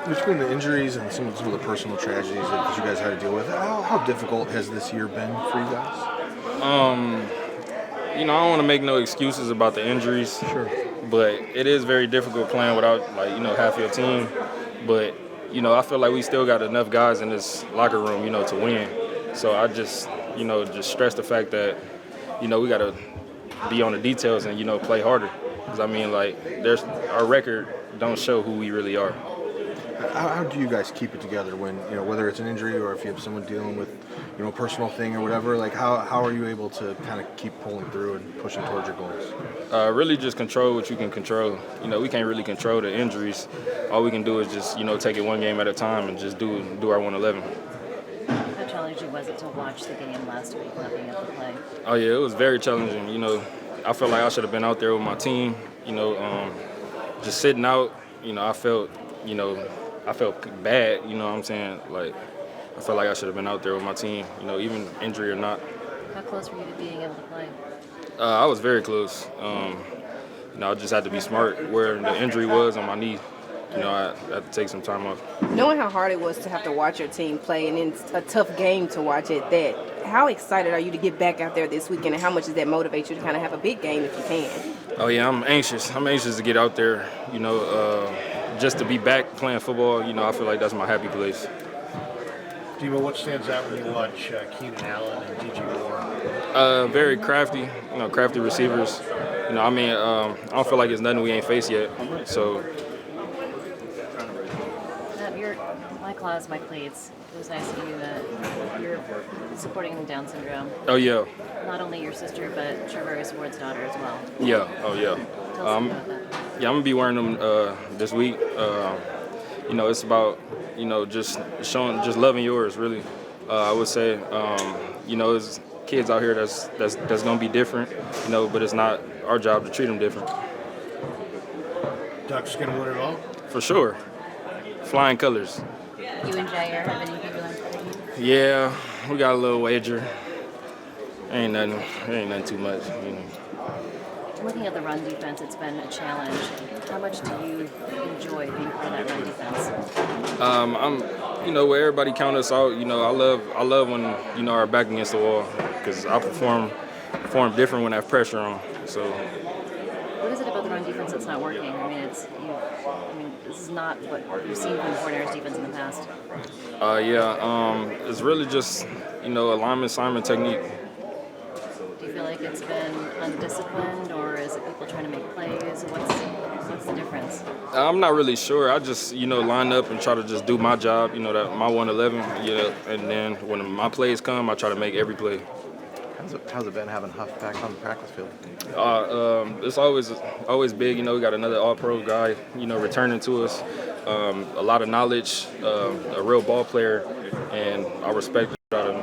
Between the injuries and some of the personal tragedies that you guys had to deal with, how difficult has this year been for you guys? I don't want to make no excuses about the injuries. Sure. But it is very difficult playing without, half your team. But, I feel like we still got enough guys in this locker room, to win. So I just stress the fact that, we got to be on the details and, play harder. Because, our record don't show who we really are. How do you guys keep it together when, whether it's an injury or if you have someone dealing with, a personal thing or whatever, how are you able to kind of keep pulling through and pushing towards your goals? Really just control what you can control. We can't really control the injuries. All we can do is just, take it one game at a time and just do our 111. How challenging was it to watch the game last week, not being able to play? Oh, yeah, it was very challenging. I felt like I should have been out there with my team. Just sitting out, I felt bad, you know what I'm saying? I felt like I should have been out there with my team, even injury or not. How close were you to being able to play? I was very close. I just had to be smart. Where the injury was on my knee, I had to take some time off. Knowing how hard it was to have to watch your team play and it's a tough game to watch at that, how excited are you to get back out there this weekend and how much does that motivate you to kind of have a big game if you can? Oh, yeah, I'm anxious. I'm anxious to get out there, just to be back playing football. I feel like that's my happy place. Deebo, what stands out when you watch Keenan Allen and DJ Moore? Very crafty, crafty receivers. I don't feel like it's nothing we ain't faced yet. So. Mike Laws, Mike Leeds. It was nice of you that you're supporting Down syndrome. Oh, yeah. Not only your sister, but Travarius Ward's daughter as well. Yeah. Oh, yeah. Tell us about that. Yeah, I'm gonna be wearing them this week. It's about just loving yours. Really, I would say there's kids out here that's gonna be different. But it's not our job to treat them different. Ducks gonna win it all? For sure, flying colors. You and Jair have anything going? Yeah, we got a little wager. Ain't nothing too much. Looking at the run defense, it's been a challenge. How much do you enjoy being part of that run defense? I'm, where everybody count us out. I love when our back against the wall because I perform different when I have pressure on. So. What is it about the run defense that's not working? This is not what you've seen from the 49ers defense in the past. It's really just alignment, assignment, technique. Do you feel like it's been undisciplined, or is it people trying to make plays? What's the difference? I'm not really sure. I just line up and try to just do my job. That my 111. And then when my plays come, I try to make every play. How's it been having Huff back on the practice field? It's always big. We got another All-Pro guy, returning to us. A lot of knowledge, a real ball player, and I respect it out of him.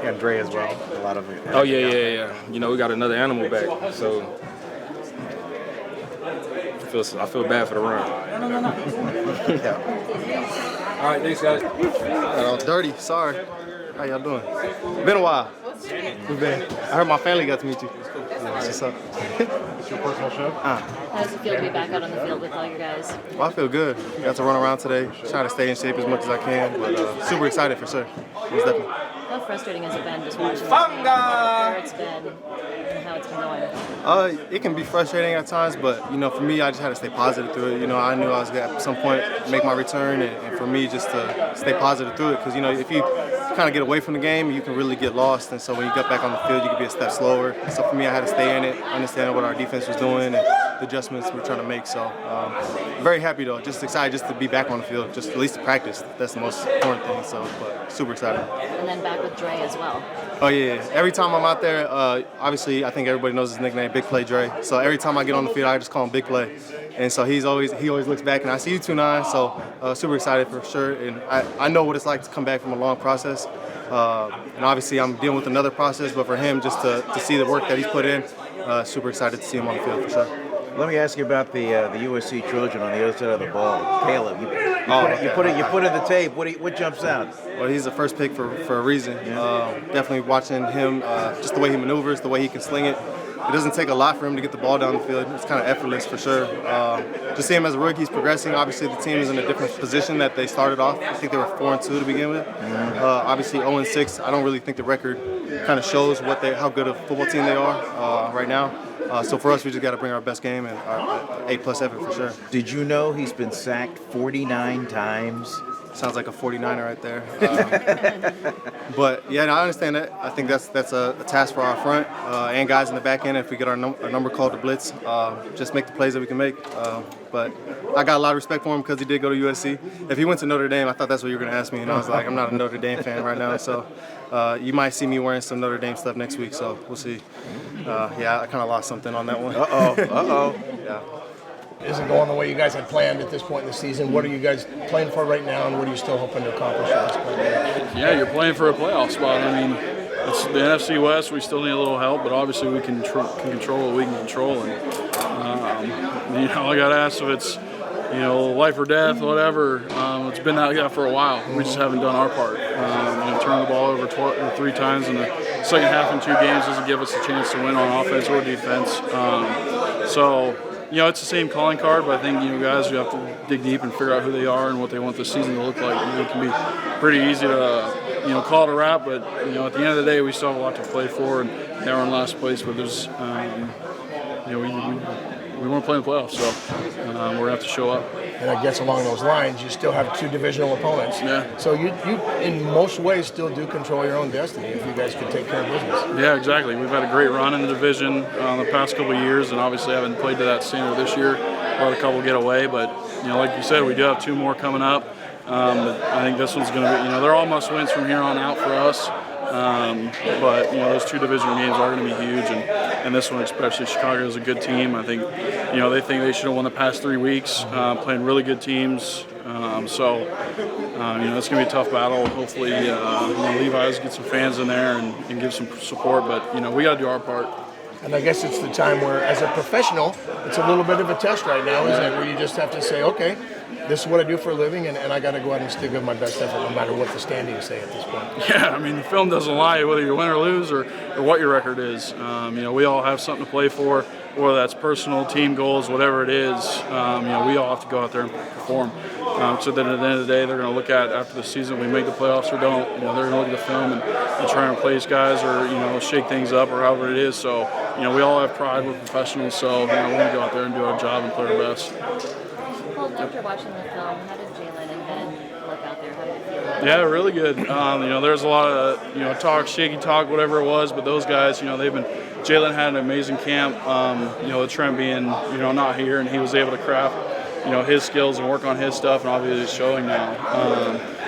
And Dre as well. A lot of it. Oh yeah. We got another animal back, so I feel bad for the run. Yeah. All right, thanks guys. Dirty, sorry. How y'all doing? Been a while. We've been. I heard my family got to meet you. What's up? It's your personal show? How does it feel to be back out on the field with all your guys? Well, I feel good. Got to run around today. Trying to stay in shape as much as I can, but super excited for sure. Most definitely. How frustrating has it been just watching this game, where it's been and how it's been going? It can be frustrating at times, but for me, I just had to stay positive through it. I knew I was gonna at some point make my return, and for me, just to stay positive through it, because if you kind of get away from the game, you can really get lost. And so when you get back on the field, you can be a step slower. And so for me, I had to stay in it, understand what our defense was doing and the adjustments we were trying to make. So very happy though, just excited just to be back on the field, just at least to practice. That's the most important thing. So, but super excited. And then back with Dre as well. Oh yeah, every time I'm out there, obviously I think everybody knows his nickname, Big Play Dre. So every time I get on the field, I just call him Big Play. And so he always looks back, and I see you 2-9, so super excited for sure. And I know what it's like to come back from a long process. And obviously I'm dealing with another process, but for him just to see the work that he's put in, super excited to see him on the field for sure. Let me ask you about the USC Trojan on the other side of the ball, Caleb. You put it in the tape. What jumps out? Well, he's the first pick for a reason. Yeah. Definitely watching him, just the way he maneuvers, the way he can sling it. it doesn't take a lot for him to get the ball down the field. It's kind of effortless for sure. To see him as a rookie, he's progressing. Obviously, the team is in a different position that they started off. I think they were 4-2 to begin with. Obviously, 0-6. I don't really think the record kind of shows how good a football team they are right now. So for us, we just got to bring our best game and our A+ effort for sure. Did you know he's been sacked 49 times? Sounds like a 49er right there. But yeah, no, I understand that. I think that's a task for our front and guys in the back end. If we get our number called to blitz, just make the plays that we can make. But I got a lot of respect for him because he did go to USC. If he went to Notre Dame, I thought that's what you were going to ask me, and I was like, I'm not a Notre Dame fan right now. So you might see me wearing some Notre Dame stuff next week. So we'll see. Yeah, I kind of lost something on that one. Yeah. Isn't going the way you guys had planned at this point in the season. What are you guys playing for right now, and what are you still hoping to accomplish at this point? Yeah, you're playing for a playoff spot. I mean, it's the NFC West. We still need a little help, but obviously we can control what we can control. And you know, I got asked if it's life or death, whatever. It's been that for a while. We just haven't done our part. Turn the ball over 3 times in the second half in 2 games doesn't give us a chance to win on offense or defense. So. It's the same calling card, but I think, guys, you have to dig deep and figure out who they are and what they want the season to look like. It can be pretty easy to, call it a wrap, but, at the end of the day, we still have a lot to play for, and now we're in last place, but there's, we weren't playing the playoffs, so we're going to have to show up. And I guess along those lines, you still have 2 divisional opponents. Yeah. So you in most ways still do control your own destiny if you guys could take care of business. Yeah, exactly. We've had a great run in the division the past couple of years, and obviously haven't played to that standard this year. Let a couple get away, but like you said, we do have 2 more coming up. I think this one's going to be, they're all must-wins from here on out for us. But those 2 divisional games are going to be huge, and this one especially. Chicago is a good team. I think they think they should have won the past 3 weeks, playing really good teams. So it's going to be a tough battle. Hopefully Levi's get some fans in there and give some support, but we got to do our part. And I guess it's the time where, as a professional, it's a little bit of a test right now, isn't it? Where you just have to say, okay, this is what I do for a living, and I got to go out and still give my best effort no matter what the standings say at this point. Yeah, I mean, the film doesn't lie whether you win or lose or what your record is. We all have something to play for, whether that's personal, team goals, whatever it is. We all have to go out there and perform. So then at the end of the day, they're going to look at after the season, we make the playoffs or don't. They're going to look at the film and try and replace guys or shake things up or however it is. So we all have pride. We're professionals, so we're going to go out there and do our job and play our best. Well, after watching the film, how did Jalen and Ben look out there? How did it feel? Yeah, really good. There's a lot of talk, shaky talk, whatever it was, but those guys, Jalen had an amazing camp. Trent being not here, and he was able to craft his skills and work on his stuff, and obviously it's showing now.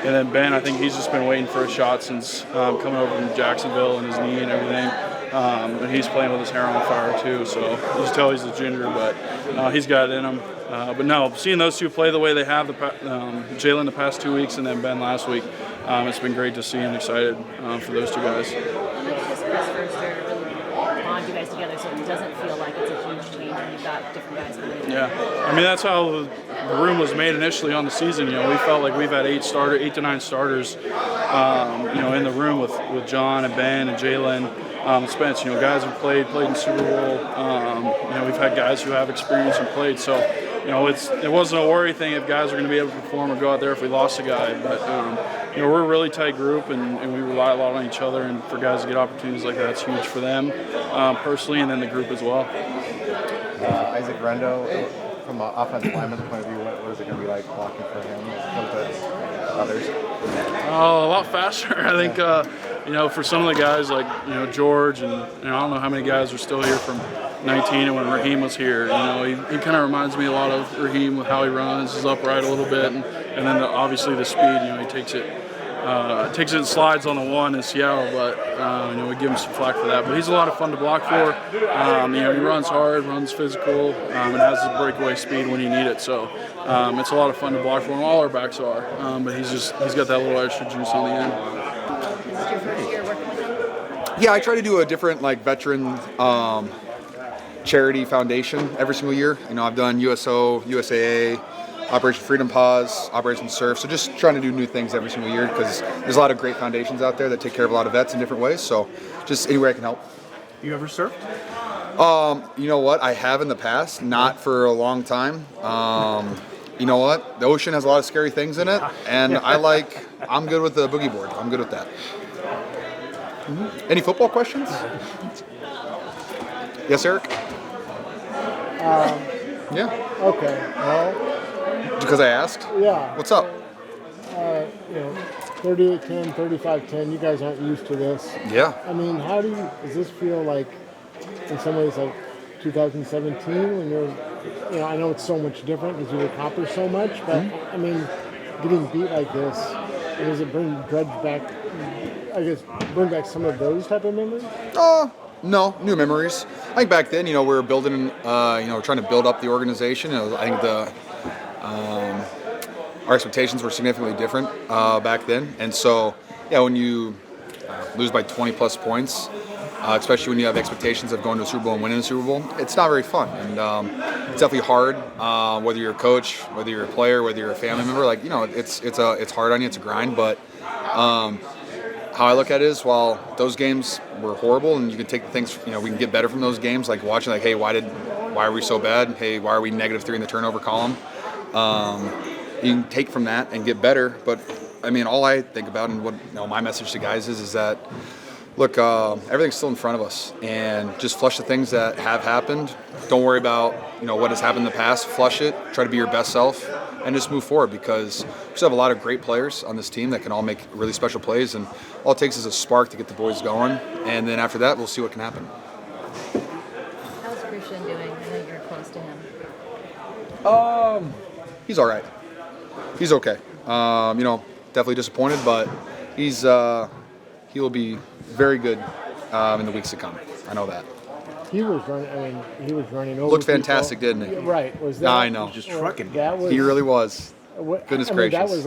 And then Ben, I think he's just been waiting for a shot since coming over from Jacksonville and his knee and everything. And he's playing with his hair on fire too, so you can tell he's a ginger, but he's got it in him. But no, seeing those 2 play the way they have, Jalen the past 2 weeks and then Ben last week, it's been great to see and excited for those 2 guys. How much does Chris Verster really bond you guys together so it doesn't feel like it's a huge change when you've got different guys coming in? Yeah, I mean, that's how the room was made initially on the season. We felt like we've had 8 to 9 starters, in the room with John and Ben and Jalen. Spence, guys who played in Super Bowl. We've had guys who have experience and played. So, it wasn't a worry thing if guys are going to be able to perform or go out there if we lost a guy. But, we're a really tight group and we rely a lot on each other. And for guys to get opportunities like that, it's huge for them personally and then the group as well. Isaac Rendo, from an offensive lineman's point of view, what is it going to be like blocking for him compared to others? Oh, a lot faster. I think, for some of the guys like, George and I don't know how many guys are still here from 19 and when Raheem was here. He kind of reminds me a lot of Raheem with how he runs, is upright a little bit, and then obviously the speed. He takes it and slides on the 1 in Seattle, but we give him some flack for that. But he's a lot of fun to block for. He runs hard, runs physical, and has his breakaway speed when you need it. So it's a lot of fun to block for him. All our backs are, but he's got that little extra juice on the end. Is it your first year working with him? Yeah, I try to do a different veteran charity foundation every single year. I've done USO, USAA, Operation Freedom Paws, Operation Surf. So just trying to do new things every single year because there's a lot of great foundations out there that take care of a lot of vets in different ways. So just any way I can help. You ever surfed? You know what? I have in the past, not for a long time. You know what? The ocean has a lot of scary things in it, and I'm good with the boogie board. I'm good with that. Any football questions? Yes, Eric? Yeah. Okay. Well, Because I asked? yeah. What's up? 38-10, 35-10, you guys aren't used to this. Yeah. I mean, does this feel like, in some ways, like 2017 when you're, I know it's so much different because you've accomplished so much, but I mean, getting beat like this, does it bring back some of those type of memories? No, new memories. I think back then, we were building, trying to build up the organization. I think our expectations were significantly different back then. And so, when you lose by 20 plus points, especially when you have expectations of going to a Super Bowl and winning a Super Bowl, it's not very fun. And it's definitely hard, whether you're a coach, whether you're a player, whether you're a family member. It's hard on you. It's a grind. But how I look at it is, while those games were horrible, and you can take the things, we can get better from those games. Like watching, hey, why are we so bad? Hey, why are we -3 in the turnover column? You can take from that and get better. But I mean, all I think about, and what my message to guys is that, look, everything's still in front of us, and just flush the things that have happened. Don't worry about what has happened in the past. Flush it. Try to be your best self, and just move forward, because we still have a lot of great players on this team that can all make really special plays, and all it takes is a spark to get the boys going, and then after that, we'll see what can happen. How's Christian doing? I know you're close to him. He's all right. He's okay. Definitely disappointed, but he will be very good in the weeks to come. I know that. He was running over. Looked fantastic, people. didn't he? Yeah, right. Was that? I know. Just trucking. He really was. Goodness gracious. That was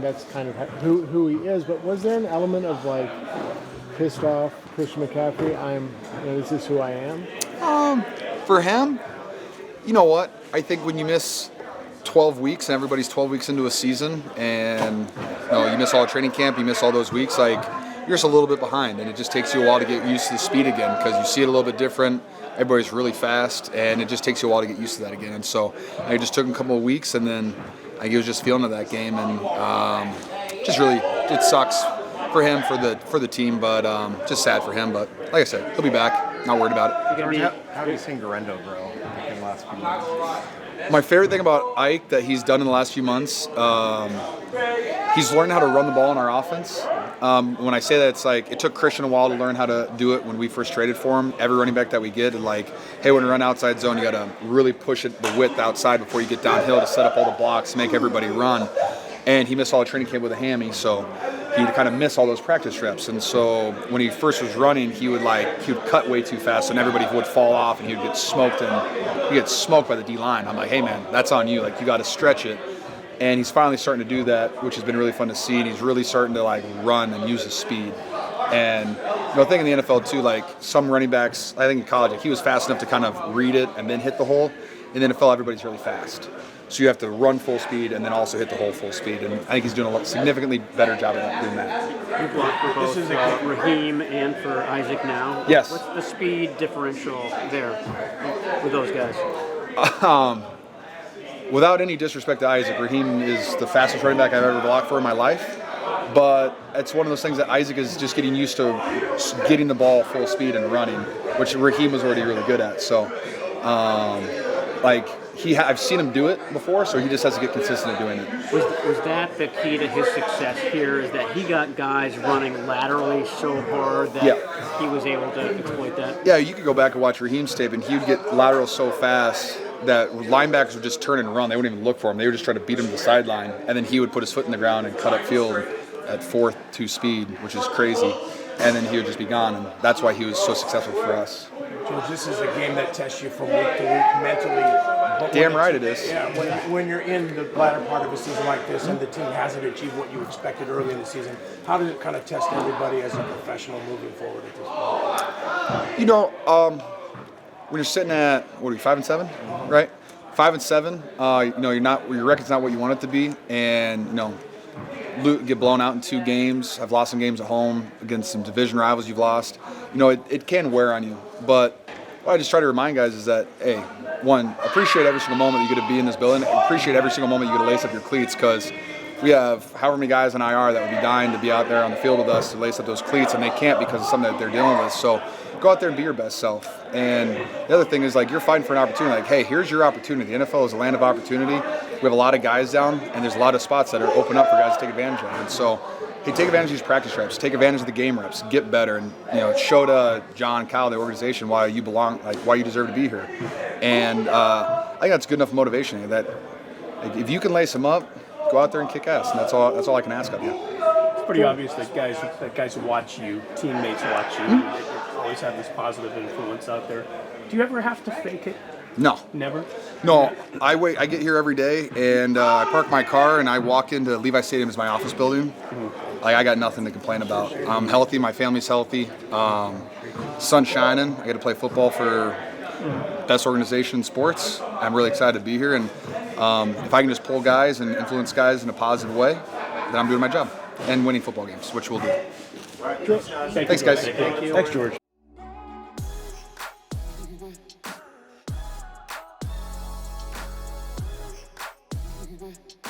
that's kind of who he is. But was there an element of pissed off Christian McCaffrey? This is who I am. For him, you know what? I think when you miss 12 weeks and everybody's 12 weeks into a season, and you miss all the training camp, you miss all those weeks, you're just a little bit behind, and it just takes you a while to get used to the speed again, because you see it a little bit different. Everybody's really fast, and it just takes you a while to get used to that again. And so it just took him a couple of weeks, and then I think he was just feeling that game, and just really, it sucks for him, for the team, but just sad for him. But like I said, he'll be back. Not worried about it. George, how have you seen Garendo grow in the last few months? My favorite thing about Ike that he's done in the last few months, he's learned how to run the ball in our offense. When I say that, it's it took Christian a while to learn how to do it when we first traded for him. Every running back that we get, hey, when you run outside zone, you got to really push it the width outside before you get downhill to set up all the blocks, make everybody run. And he missed all the training camp with a hammy, so he'd kind of miss all those practice reps. And so when he first was running, he would cut way too fast, and everybody would fall off, and he would get smoked, and he'd get smoked by the D line. I'm like, hey man, that's on you. You got to stretch it. And he's finally starting to do that, which has been really fun to see. And he's really starting to run and use his speed. And I think in the NFL too, some running backs, I think in college, he was fast enough to kind of read it and then hit the hole. In the NFL, everybody's really fast. So you have to run full speed and then also hit the hole full speed. And I think he's doing a significantly better job of doing that. You block for both Raheem and for Isaac now. Yes. What's the speed differential there with those guys? Without any disrespect to Isaac, Raheem is the fastest running back I've ever blocked for in my life. But it's one of those things that Isaac is just getting used to getting the ball full speed and running, which Raheem was already really good at. So, I've seen him do it before, so he just has to get consistent at doing it. Was that the key to his success here, is that he got guys running laterally so hard that he was able to exploit that? Yeah, you could go back and watch Raheem's tape, and he would get lateral so fast that linebackers would just turn and run. They wouldn't even look for him. They would just try to beat him to the sideline, and then he would put his foot in the ground and cut up field at 4.2 speed, which is crazy. And then he would just be gone, and that's why he was so successful for us. George, this is a game that tests you from week to week mentally. Damn right it is. Yeah, when you're in the latter part of a season like this and the team hasn't achieved what you expected early in the season, how does it kind of test everybody as a professional moving forward at this point? When you're sitting at 5-7, right? 5-7, your record's not what you want it to be, and get blown out in 2 games. I've lost some games at home against some division rivals you've lost. It can wear on you, but what I just try to remind guys is that, hey, one, appreciate every single moment you get to be in this building. Appreciate every single moment you get to lace up your cleats, because we have however many guys on IR that would be dying to be out there on the field with us to lace up those cleats, and they can't because of something that they're dealing with. So go out there and be your best self. And the other thing is, like, you're fighting for an opportunity. Like, hey, here's your opportunity. The NFL is a land of opportunity. We have a lot of guys down, and there's a lot of spots that are open up for guys to take advantage of. And so, hey, take advantage of these practice reps. Take advantage of the game reps. Get better, and show to John, Kyle, the organization why you belong, like why you deserve to be here. And I think that's good enough motivation that if you can lace them up, go out there and kick ass. And that's all I can ask of you. It's pretty obvious that guys watch you, teammates watch you. You always have this positive influence out there. Do you ever have to fake it? No. Never? No. I wait. I get here every day, and I park my car, and I walk into Levi Stadium as my office building. Like, I got nothing to complain about. I'm healthy. My family's healthy. Sun's shining. I get to play football for best organization in sports. I'm really excited to be here, and if I can just pull guys and influence guys in a positive way, then I'm doing my job and winning football games, which we'll do. Thanks, guys. Thank you. Thanks, George. Mm-hmm.